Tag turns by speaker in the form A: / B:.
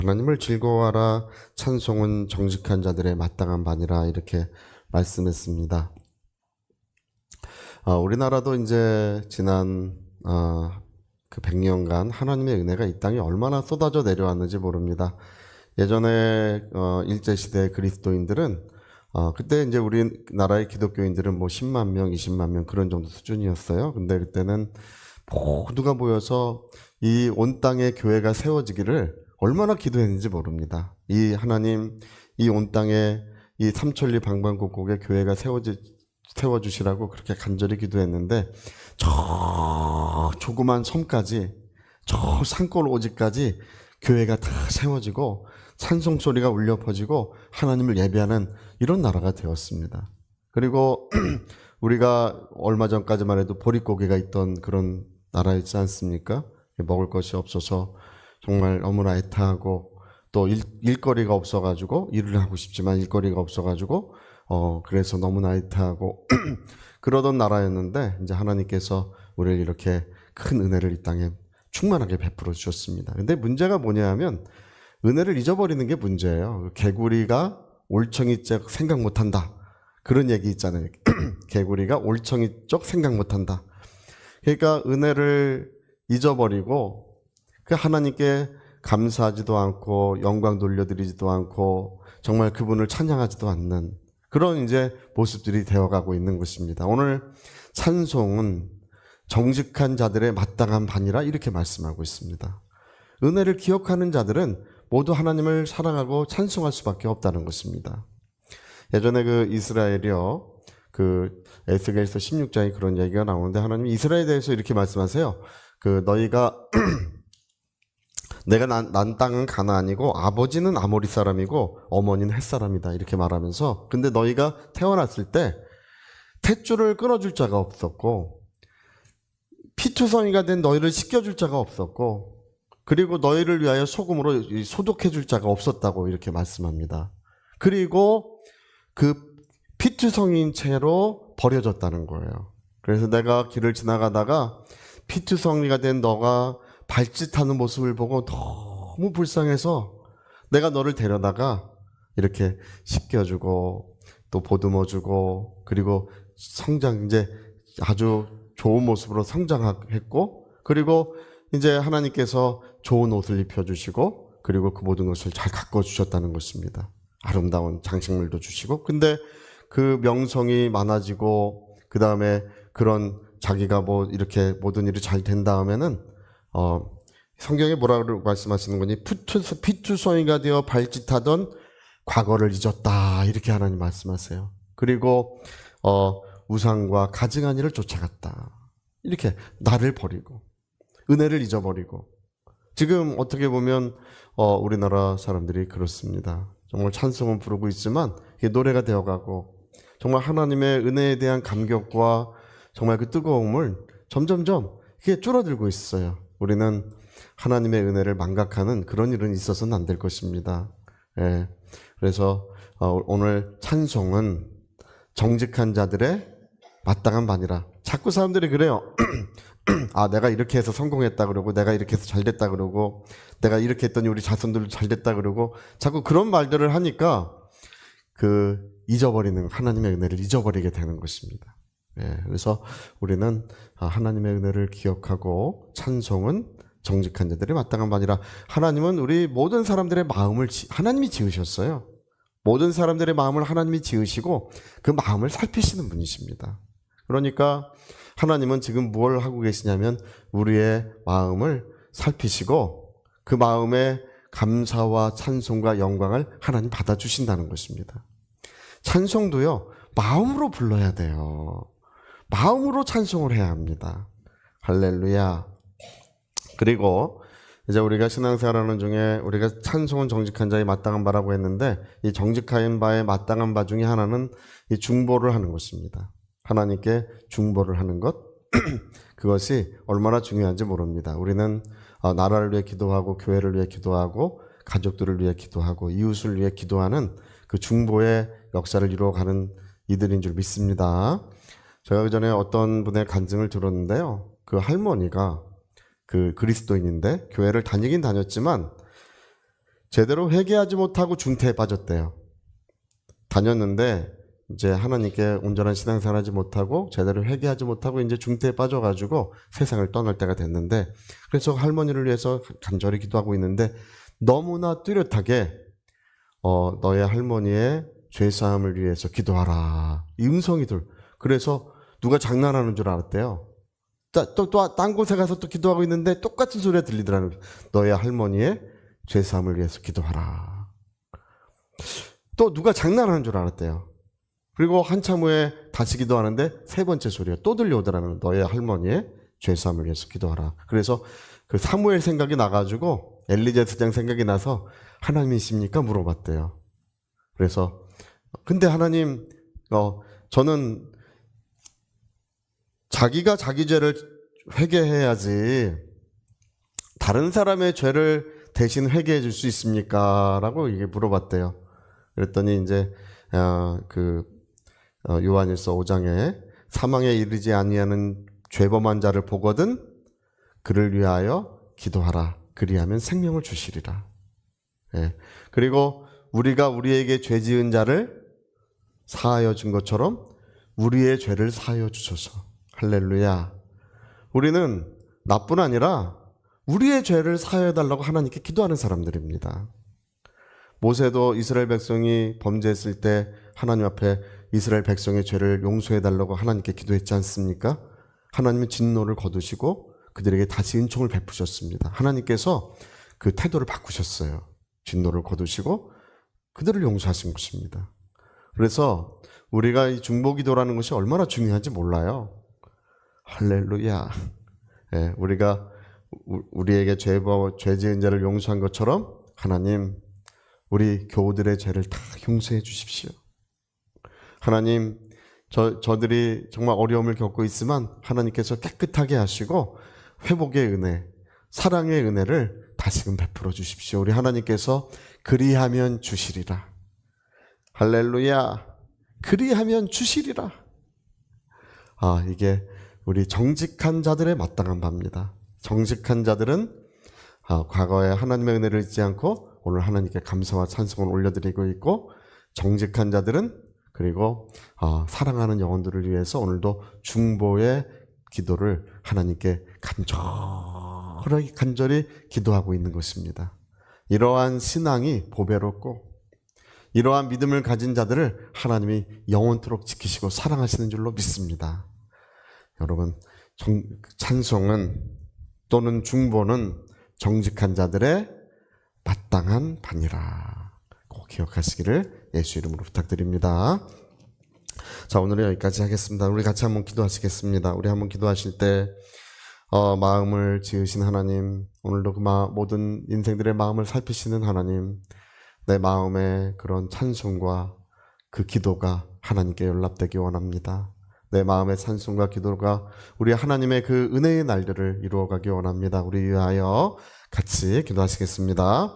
A: 하나님을 즐거워하라. 찬송은 정직한 자들의 마땅한 반이라. 이렇게 말씀했습니다. 우리나라도 이제 지난 그 100년간 하나님의 은혜가 이 땅에 얼마나 쏟아져 내려왔는지 모릅니다. 예전에 일제시대 그리스도인들은 그때 이제 우리나라의 기독교인들은 뭐 10만 명, 20만 명 그런 정도 수준이었어요. 근데 그때는 모두가 모여서 이 온 땅에 교회가 세워지기를 얼마나 기도했는지 모릅니다. 이 하나님, 이 온 땅에 이 삼천리 방방곡곡에 교회가 세워주시라고 그렇게 간절히 기도했는데, 저 조그만 섬까지, 저 산골 오지까지 교회가 다 세워지고 찬송 소리가 울려 퍼지고 하나님을 예배하는 이런 나라가 되었습니다. 그리고 우리가 얼마 전까지만 해도 보릿고개가 있던 그런 나라였지 않습니까? 먹을 것이 없어서 정말 너무나 애타하고, 또 일거리가 없어가지고 일을 하고 싶지만 일거리가 없어가지고 그래서 너무나 애타하고 그러던 나라였는데, 이제 하나님께서 우리를 이렇게 큰 은혜를 이 땅에 충만하게 베풀어 주셨습니다. 근데 문제가 뭐냐 하면 은혜를 잊어버리는 게 문제예요. 개구리가 올챙이적 생각 못한다, 그런 얘기 있잖아요. 개구리가 올챙이적 생각 못한다. 그러니까 은혜를 잊어버리고 그 하나님께 감사하지도 않고 영광 돌려드리지도 않고 정말 그분을 찬양하지도 않는 그런 이제 모습들이 되어가고 있는 것입니다. 오늘 찬송은 정직한 자들의 마땅한 반이라 이렇게 말씀하고 있습니다. 은혜를 기억하는 자들은 모두 하나님을 사랑하고 찬송할 수밖에 없다는 것입니다. 예전에 그 이스라엘이요, 그 에스겔서 16장에 그런 얘기가 나오는데, 하나님이 이스라엘에 대해서 이렇게 말씀하세요. 그 너희가 내가 난 땅은 가나안이고 아버지는 아모리 사람이고 어머니는 헷 사람이다, 이렇게 말하면서, 근데 너희가 태어났을 때 탯줄을 끊어줄 자가 없었고 피투성이가 된 너희를 씻겨줄 자가 없었고, 그리고 너희를 위하여 소금으로 소독해줄 자가 없었다고 이렇게 말씀합니다. 그리고 그 피투성인 채로 버려졌다는 거예요. 그래서 내가 길을 지나가다가 피투성이가 된 너가 발짓하는 모습을 보고 너무 불쌍해서 내가 너를 데려다가 이렇게 씻겨주고 또 보듬어주고, 그리고 이제 아주 좋은 모습으로 성장했고, 그리고 이제 하나님께서 좋은 옷을 입혀주시고, 그리고 그 모든 것을 잘 가꿔주셨다는 것입니다. 아름다운 장식물도 주시고. 근데 그 명성이 많아지고 그 다음에 그런 자기가 뭐 이렇게 모든 일이 잘 된 다음에는 성경에 뭐라고 말씀하시는 거니? 피투성이가 되어 발짓하던 과거를 잊었다, 이렇게 하나님 말씀하세요. 그리고 우상과 가증한 일을 쫓아갔다, 이렇게 나를 버리고 은혜를 잊어버리고. 지금 어떻게 보면 우리나라 사람들이 그렇습니다. 정말 찬송은 부르고 있지만 이게 노래가 되어가고, 정말 하나님의 은혜에 대한 감격과 정말 그 뜨거움을 점점점 이게 줄어들고 있어요. 우리는 하나님의 은혜를 망각하는 그런 일은 있어서는 안 될 것입니다. 예. 그래서 오늘 찬송은 정직한 자들의 마땅한 반이라. 자꾸 사람들이 그래요. 내가 이렇게 해서 성공했다 그러고, 내가 이렇게 해서 잘 됐다 그러고, 내가 이렇게 했더니 우리 자손들도 잘 됐다 그러고, 자꾸 그런 말들을 하니까 잊어버리는, 하나님의 은혜를 잊어버리게 되는 것입니다. 예, 그래서 우리는 하나님의 은혜를 기억하고, 찬송은 정직한 자들이 마땅한 반이라. 하나님은 우리 모든 사람들의 마음을 하나님이 지으셨어요. 모든 사람들의 마음을 하나님이 지으시고 그 마음을 살피시는 분이십니다. 그러니까 하나님은 지금 뭘 하고 계시냐면 우리의 마음을 살피시고 그 마음의 감사와 찬송과 영광을 하나님 받아주신다는 것입니다. 찬송도요, 마음으로 불러야 돼요. 마음으로 찬송을 해야 합니다. 할렐루야. 그리고 이제 우리가 신앙생활하는 중에 우리가 찬송은 정직한 자의 마땅한 바라고 했는데, 이 정직한 바의 마땅한 바 중에 하나는 이 중보를 하는 것입니다. 하나님께 중보를 하는 것, 그것이 얼마나 중요한지 모릅니다. 우리는 나라를 위해 기도하고 교회를 위해 기도하고 가족들을 위해 기도하고 이웃을 위해 기도하는 그 중보의 역사를 이루어가는 이들인 줄 믿습니다. 제가 그전에 어떤 분의 간증을 들었는데요, 그 할머니가 그 그리스도인인데 교회를 다니긴 다녔지만 제대로 회개하지 못하고 중태에 빠졌대요. 다녔는데 이제 하나님께 온전한 신앙생활하지 못하고 제대로 회개하지 못하고 이제 중태에 빠져가지고 세상을 떠날 때가 됐는데, 그래서 할머니를 위해서 간절히 기도하고 있는데 너무나 뚜렷하게 너의 할머니의 죄사함을 위해서 기도하라, 이 음성이 그래서 누가 장난하는 줄 알았대요. 또 딴 곳에 가서 또 기도하고 있는데 똑같은 소리가 들리더라는 거예요. 너의 할머니의 죄사함을 위해서 기도하라. 또 누가 장난하는 줄 알았대요. 그리고 한참 후에 다시 기도하는데 세 번째 소리가 또 들려오더라는 거예요. 너의 할머니의 죄사함을 위해서 기도하라. 그래서 그 사무엘 생각이 나가지고 엘리제스장 생각이 나서 하나님이십니까? 물어봤대요. 그래서 근데 하나님, 저는 자기가 자기 죄를 회개해야지 다른 사람의 죄를 대신 회개해 줄 수 있습니까? 라고 이게 물어봤대요. 그랬더니 이제 요한일서 5장에 사망에 이르지 아니하는 죄범한 자를 보거든 그를 위하여 기도하라. 그리하면 생명을 주시리라. 예. 그리고 우리가 우리에게 죄 지은 자를 사하여 준 것처럼 우리의 죄를 사하여 주소서. 할렐루야. 우리는 나뿐 아니라 우리의 죄를 사하여 달라고 하나님께 기도하는 사람들입니다. 모세도 이스라엘 백성이 범죄했을 때 하나님 앞에 이스라엘 백성의 죄를 용서해 달라고 하나님께 기도했지 않습니까? 하나님은 진노를 거두시고 그들에게 다시 은총을 베푸셨습니다. 하나님께서 그 태도를 바꾸셨어요. 진노를 거두시고 그들을 용서하신 것입니다. 그래서 우리가 이 중보기도라는 것이 얼마나 중요한지 몰라요. 할렐루야. 예, 우리가 우리에게 죄 지은 자를 용서한 것처럼 하나님, 우리 교우들의 죄를 다 용서해 주십시오. 하나님, 저들이 정말 어려움을 겪고 있지만 하나님께서 깨끗하게 하시고 회복의 은혜, 사랑의 은혜를 다시금 베풀어 주십시오. 우리 하나님께서 그리하면 주시리라. 할렐루야. 그리하면 주시리라. 이게 우리 정직한 자들의 마땅한 바입니다. 정직한 자들은 과거에 하나님의 은혜를 잊지 않고 오늘 하나님께 감사와 찬송을 올려드리고 있고, 정직한 자들은 그리고 사랑하는 영혼들을 위해서 오늘도 중보의 기도를 하나님께 간절히 기도하고 있는 것입니다. 이러한 신앙이 보배롭고 이러한 믿음을 가진 자들을 하나님이 영원토록 지키시고 사랑하시는 줄로 믿습니다. 여러분, 찬송은 또는 중보는 정직한 자들의 마땅한 바니라. 꼭 기억하시기를 예수 이름으로 부탁드립니다. 자, 오늘은 여기까지 하겠습니다. 우리 같이 한번 기도하시겠습니다. 우리 한번 기도하실 때 마음을 지으신 하나님, 오늘도 그 모든 인생들의 마음을 살피시는 하나님, 내 마음의 그런 찬송과 그 기도가 하나님께 연락되기 원합니다. 내 마음의 찬송과 기도가 우리 하나님의 그 은혜의 날들을 이루어가기 원합니다. 우리 위하여 같이 기도하시겠습니다.